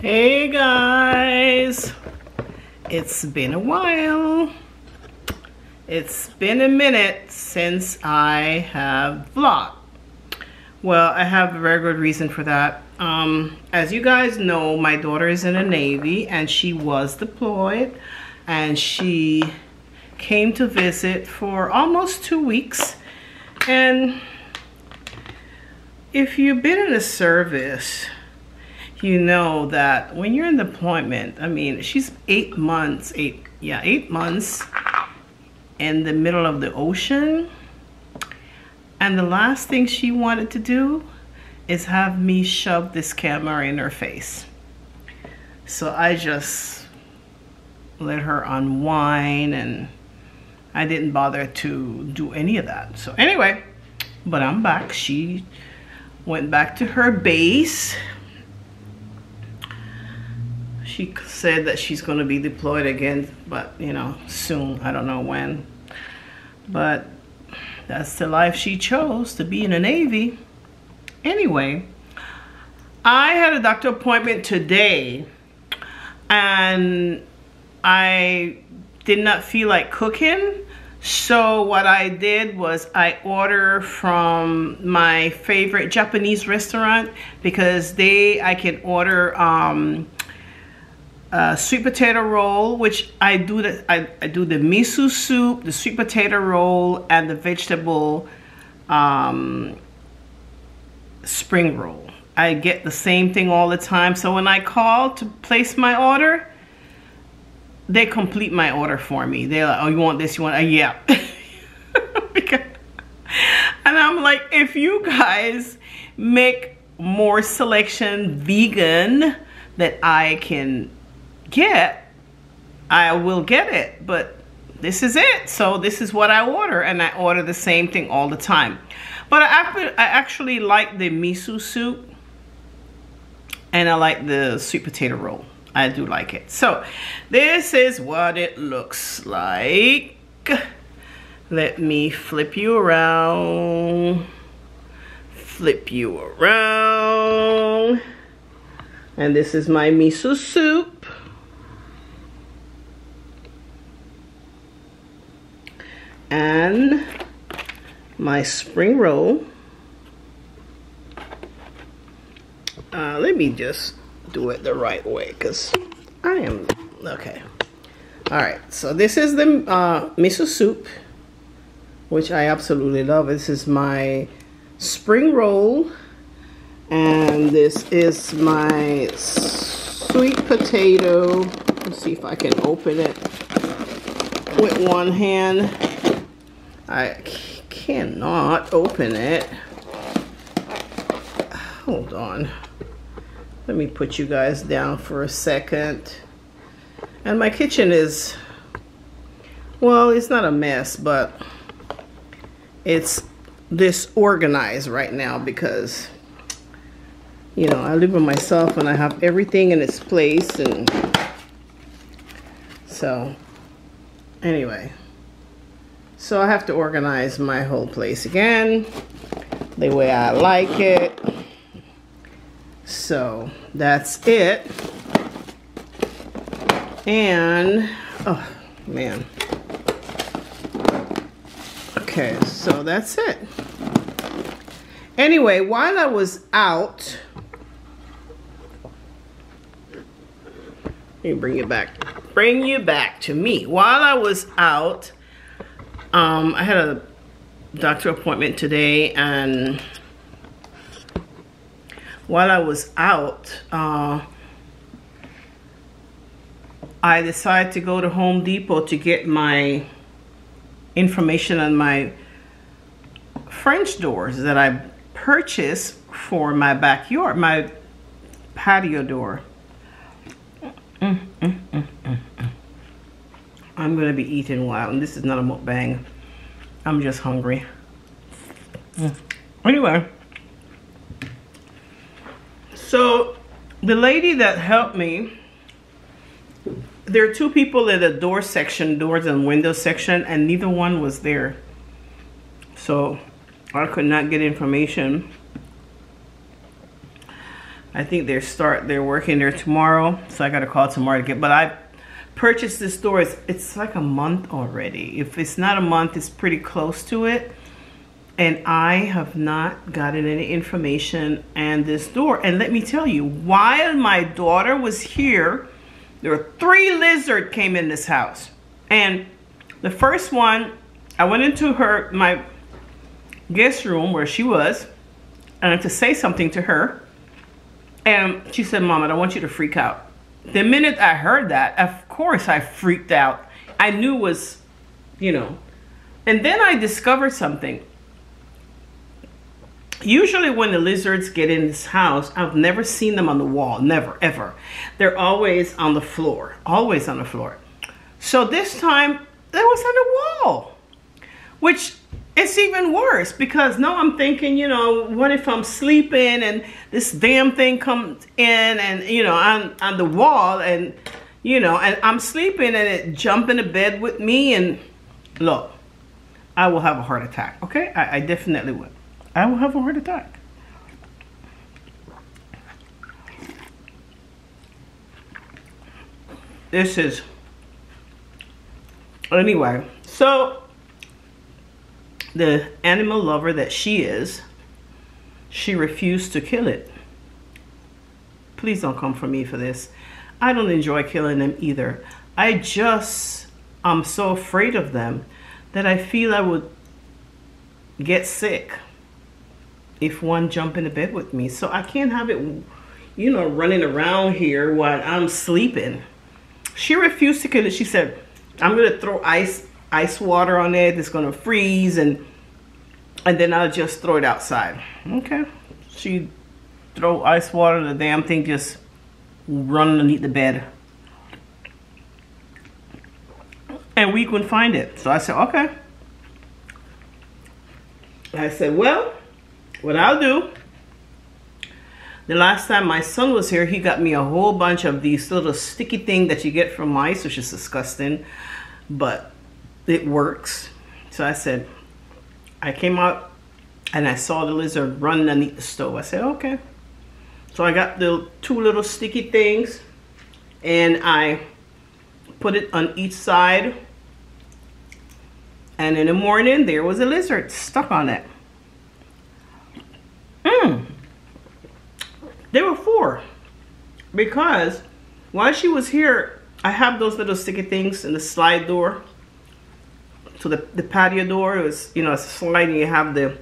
Hey guys, it's been a while. It's been a minute since I have vlogged. Well, I have a very good reason for that. As you guys know, my daughter is in the Navy and she was deployed, and she came to visit for almost 2 weeks. And if you've been in the service, you know that when you're in deployment, I mean, she's 8 months in the middle of the ocean, and the last thing she wanted to do is have me shove this camera in her face. So I just let her unwind, and I didn't bother to do any of that. So anyway, but I'm back. She went back to her base. She said that she's going to be deployed again, but you know, soon. I don't know when. But that's the life she chose, to be in the Navy. Anyway, I had a doctor appointment today, and I did not feel like cooking. So what I did was I ordered from my favorite Japanese restaurant, because I can order sweet potato roll, which I do I do the miso soup, the sweet potato roll, and the vegetable spring roll. I get the same thing all the time. So when I call to place my order, they complete my order for me. They're like, oh, you want this? You want yeah. And I'm like, if you guys make more selection vegan that I can get, I will get it. But this is it. So this is what I order, and I order the same thing all the time. But I actually like the miso soup, and I like the sweet potato roll. I do like it. So this is what it looks like. Let me flip you around. Flip you around. And this is my miso soup. And my spring roll. Let me just do it the right way, because I am okay. All right, so this is the miso soup, which I absolutely love. This is my spring roll, and this is my sweet potato. Let's see if I can open it with one hand. I cannot open it. Hold on. Let me put you guys down for a second. And my kitchen is, well, it's not a mess, but it's disorganized right now because, you know, I live with myself and I have everything in its place. And so anyway, so I have to organize my whole place again the way I like it. So that's it. And oh man, okay, so that's it. Anyway, while I was out, let me bring you back to me. While I was out, I had a doctor appointment today, and while I was out, I decided to go to Home Depot to get my information on my French doors that I purchased for my backyard, my patio door. I'm gonna be eating while, and this is not a mukbang. I'm just hungry. Anyway, so the lady that helped me, there are two people in the door section, doors and windows section, and neither one was there. So I could not get information. I think they're working there tomorrow, so I got to call tomorrow to get. But I purchased this door. It's like a month already. If it's not a month, it's pretty close to it. And I have not gotten any information on this door. And let me tell you, while my daughter was here, there were 3 lizards came in this house. And the first one, I went into my guest room where she was, and to say something to her. And she said, Mom, I don't want you to freak out. The minute I heard that, of course I freaked out. I knew it was, you know. And then I discovered something. Usually when the lizards get in this house, I've never seen them on the wall. Never, ever. They're always on the floor. Always on the floor. So this time, they was on the wall. Which is even worse, because now I'm thinking, you know, what if I'm sleeping and this damn thing comes in and, you know, on the wall and, you know, and I'm sleeping and it jump in the bed with me, and look, I will have a heart attack. Okay? I definitely will. I will have a heart attack. This is, anyway, so the animal lover that she is, she refused to kill it. Please don't come for me for this. I don't enjoy killing them either. I'm so afraid of them that I feel I would get sick if one jump in the bed with me. So I can't have it, you know, running around here while I'm sleeping. She refused to kill it. She said, I'm going to throw ice water on it. It's going to freeze, and then I'll just throw it outside. Okay. She throw ice water, the damn thing just run underneath the bed. And we couldn't find it. So I said, okay. I said, well, what I'll do, the last time my son was here, he got me a whole bunch of these little sticky things that you get from mice, which is disgusting, but it works. So I said, I came out and I saw the lizard run underneath the stove. I said, okay. So I got the 2 little sticky things and I put it on each side. And in the morning, there was a lizard stuck on it. There were 4. Because while she was here, I have those little sticky things in the slide door. So the patio door is, you know, it's sliding. You have the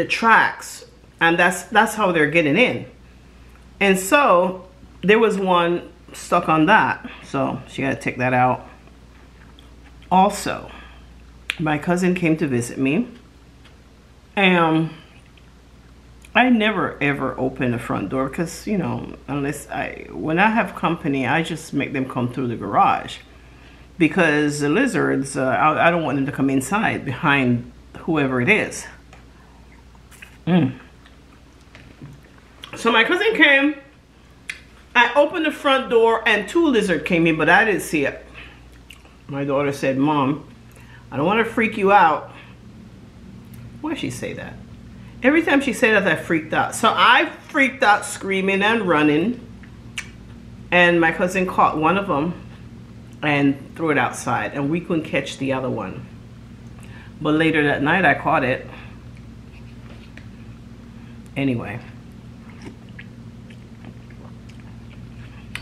tracks, and that's how they're getting in. And so there was one stuck on that, so she got to take that out. Also, my cousin came to visit me, and I never ever open the front door because, you know, when I have company, I just make them come through the garage. Because the lizards, I don't want them to come inside behind whoever it is. So my cousin came. I opened the front door and 2 lizards came in, but I didn't see it. My daughter said, Mom, I don't want to freak you out. Why'd she say that? Every time she said that, I freaked out. So I freaked out, screaming and running. And my cousin caught one of them and threw it outside, and we couldn't catch the other one. But later that night I caught it. Anyway,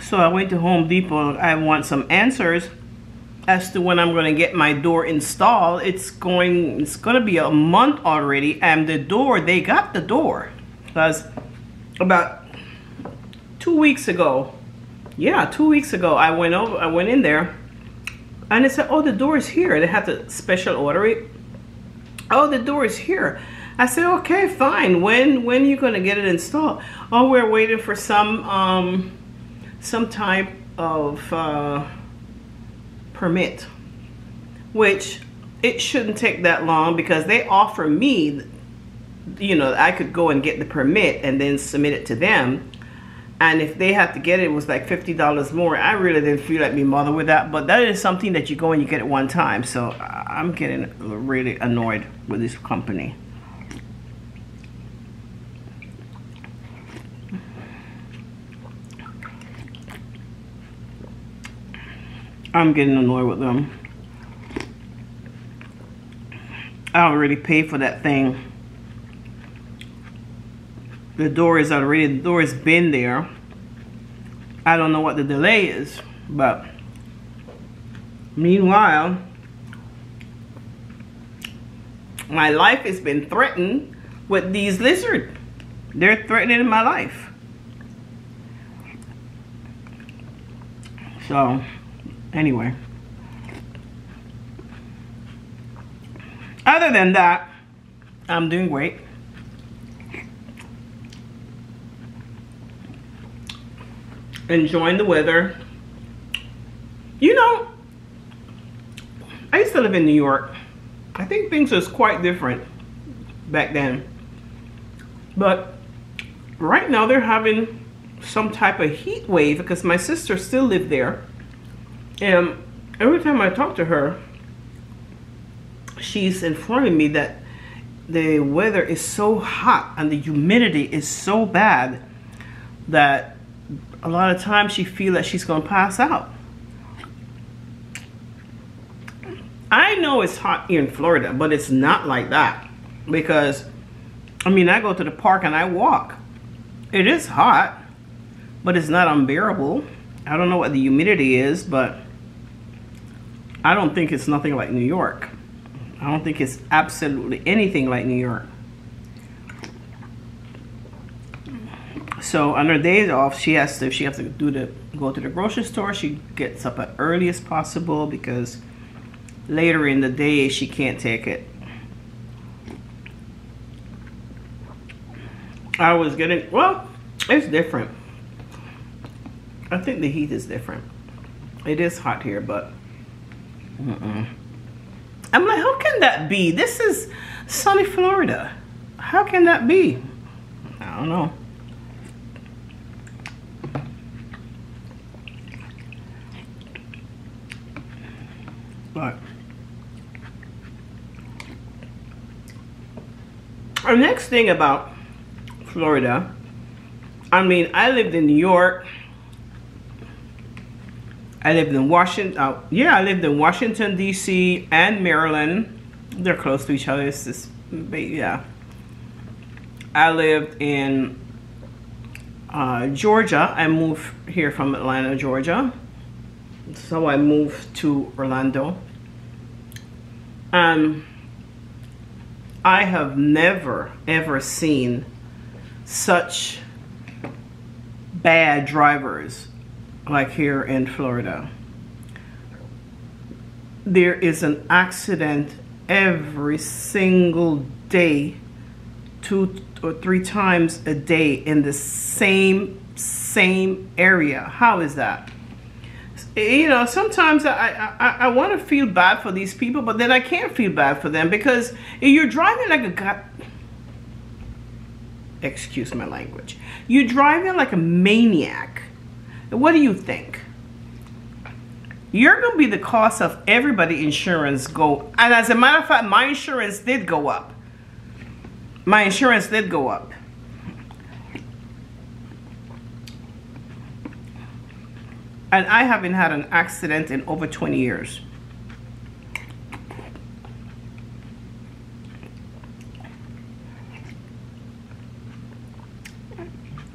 so I went to Home Depot. I want some answers as to when I'm going to get my door installed. It's going to be a month already, and the door, they got the door because about 2 weeks ago, yeah, 2 weeks ago, I went in there and it said, oh, the door is here. They had to special order it. Oh, the door is here. I said, okay, fine. When are you going to get it installed? Oh, we're waiting for some type of permit, which it shouldn't take that long because they offer me, you know, I could go and get the permit and then submit it to them. And if they have to get it, it was like $50 more. I really didn't feel like me bothered with that. But that is something that you go and you get it one time. So I'm getting really annoyed with this company. I'm getting annoyed with them. I already paid for that thing. The door has been there. I don't know what the delay is, but meanwhile, my life has been threatened with these lizards. They're threatening my life. So, anyway. Other than that, I'm doing great. Enjoying the weather. You know, I used to live in New York. I think things was quite different back then. But right now they're having some type of heat wave because my sister still lived there. And every time I talk to her, she's informing me that the weather is so hot and the humidity is so bad that a lot of times she feels that she's going to pass out. I know it's hot here in Florida, but it's not like that. Because, I mean, I go to the park and I walk. It is hot, but it's not unbearable. I don't know what the humidity is, but I don't think it's nothing like New York. I don't think it's absolutely anything like New York. So on her days off, if she has to go to the grocery store, she gets up as early as possible because later in the day she can't take it. I was getting, well, it's different. I think the heat is different. It is hot here, but I'm like, how can that be? This is sunny Florida. How can that be? I don't know. But our next thing about Florida, I mean, I lived in New York. I lived in Washington. I lived in Washington D.C. and Maryland. They're close to each other. It's just, yeah. I lived in Georgia. I moved here from Atlanta, Georgia. So I moved to Orlando. I have never ever seen such bad drivers like here in Florida. There is an accident every single day, 2 or 3 times a day in the same area. How is that? You know, sometimes I want to feel bad for these people, but then I can't feel bad for them because you're driving like a excuse my language. You're driving like a maniac. What do you think? You're going to be the cost of everybody insurance go. And as a matter of fact, my insurance did go up. My insurance did go up. And I haven't had an accident in over 20 years.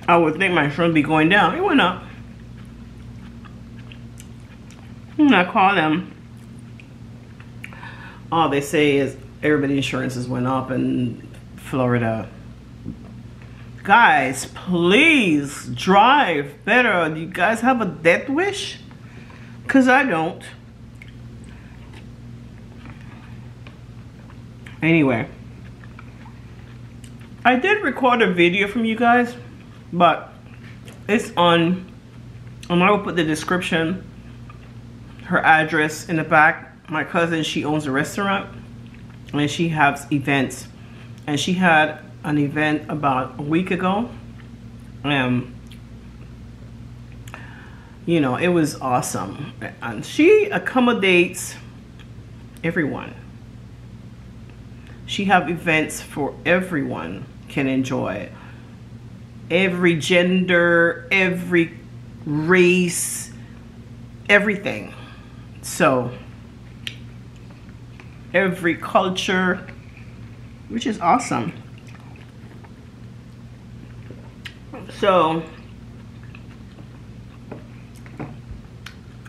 I would think my insurance would be going down. It went up. And I call them. All they say is everybody's insurances went up in Florida. Guys, please drive better. Do you guys have a death wish? Because I don't. Anyway, I did record a video from you guys, but it's on, and I will put the description, her address in the back. My cousin, she owns a restaurant and she has events, and she had an event about a week ago. You know, it was awesome, and she accommodates everyone. She have events for everyone can enjoy. Every gender, every race, everything. So every culture, which is awesome. So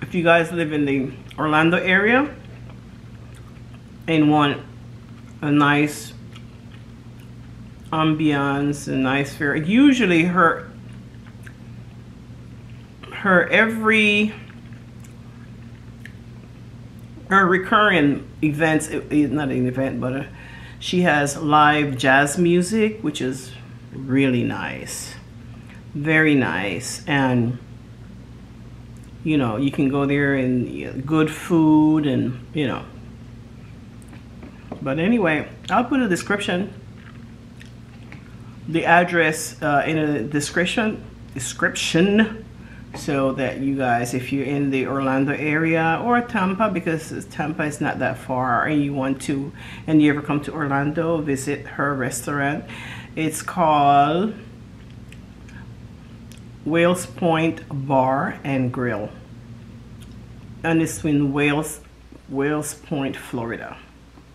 if you guys live in the Orlando area and want a nice ambiance, a nice fair, usually her recurring events, not an event, but she has live jazz music, which is really nice, very nice. And you know, you can go there and good food, and you know. But anyway, I'll put a description, the address in a description, so that you guys, if you're in the Orlando area or Tampa, because Tampa is not that far, and you want to, and you ever come to Orlando, visit her restaurant. It's called Wales Pointe Bar and Grill, and it's in Wales Pointe, Florida.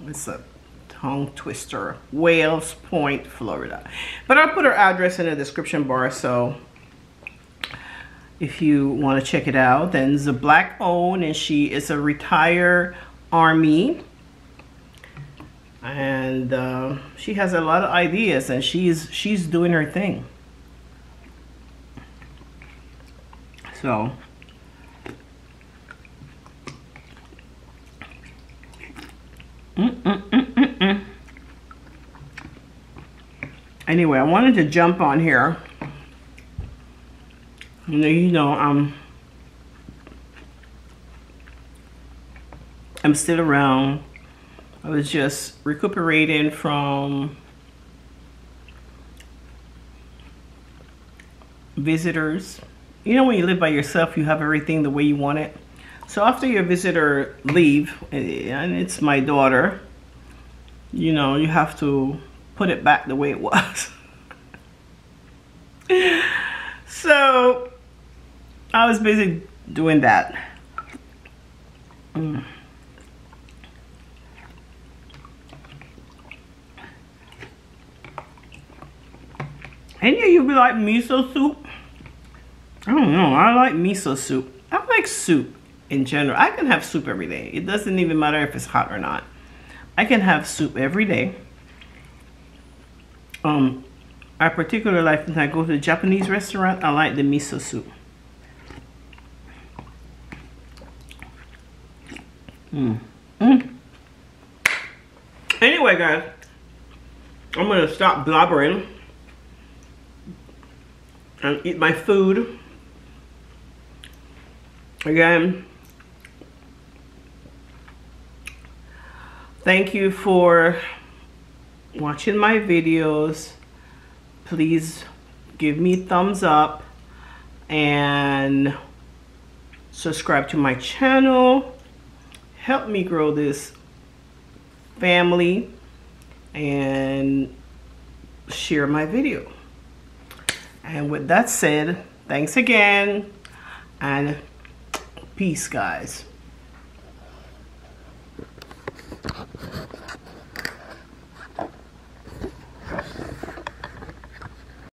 It's a tongue twister. Wales Pointe, Florida. But I'll put her address in the description bar, so if you want to check it out. Then it's a black owned, and she is a retired Army, and she has a lot of ideas, and she's doing her thing. So anyway, I wanted to jump on here. You know, I'm still around. I was just recuperating from visitors. You know, when you live by yourself, you have everything the way you want it. So after your visitor leave, and it's my daughter, you know, you have to put it back the way it was. So I was busy doing that. Any of you be like miso soup? I don't know. I like miso soup. I like soup in general. I can have soup every day. It doesn't even matter if it's hot or not. I can have soup every day. I particularly like when I go to a Japanese restaurant, I like the miso soup. Anyway, guys, I'm gonna stop blabbering and eat my food. Again, thank you for watching my videos. Please give me thumbs up and subscribe to my channel. Help me grow this family and share my video. And with that said, thanks again and peace, guys.